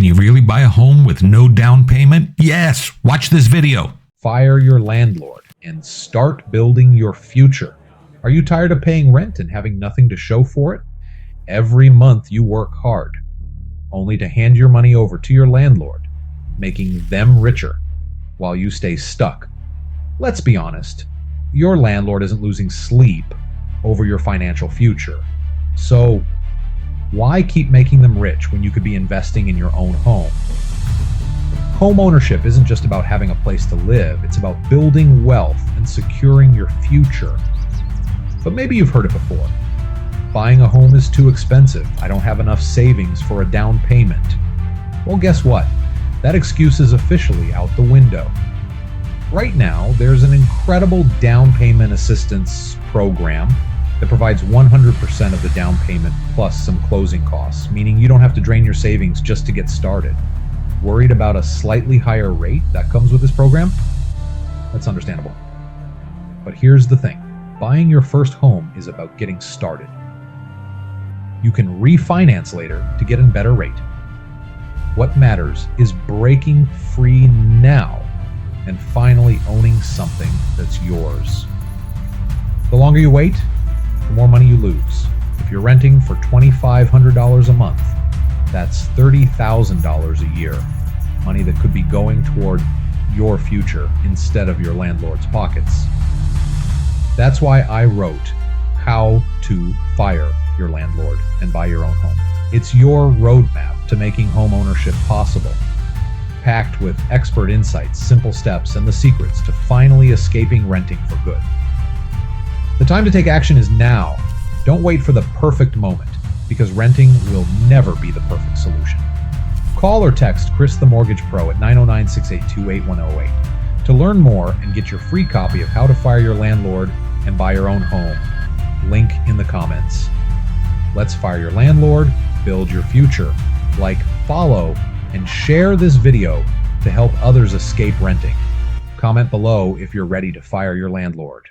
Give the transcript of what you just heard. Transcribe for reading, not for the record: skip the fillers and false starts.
Can you really buy a home with no down payment? Yes! Watch this video. Fire your landlord and start building your future. Are you tired of paying rent and having nothing to show for it? Every month you work hard, only to hand your money over to your landlord, making them richer while you stay stuck. Let's be honest, your landlord isn't losing sleep over your financial future. So why keep making them rich when you could be investing in your own home? Home ownership isn't just about having a place to live, it's about building wealth and securing your future. But maybe you've heard it before. Buying a home is too expensive. I don't have enough savings for a down payment. Well, guess what? That excuse is officially out the window. Right now, there's an incredible down payment assistance program that provides 100% of the down payment plus some closing costs, meaning you don't have to drain your savings just to get started. Worried about a slightly higher rate that comes with this program? That's understandable. But here's the thing. Buying your first home is about getting started. You can refinance later to get a better rate. What matters is breaking free now and finally owning something that's yours. The longer you wait, the more money you lose. If you're renting for $2,500 a month, that's $30,000 a year. Money that could be going toward your future instead of your landlord's pockets. That's why I wrote How to Fire Your Landlord and Buy Your Own Home. It's your roadmap to making home ownership possible, packed with expert insights, simple steps, and the secrets to finally escaping renting for good. The time to take action is now. Don't wait for the perfect moment, because renting will never be the perfect solution. Call or text Chris the Mortgage Pro at 909-682-8108 to learn more and get your free copy of How to Fire Your Landlord and Buy Your Own Home. Link in the comments. Let's fire your landlord, build your future. Like, follow, and share this video to help others escape renting. Comment below if you're ready to fire your landlord.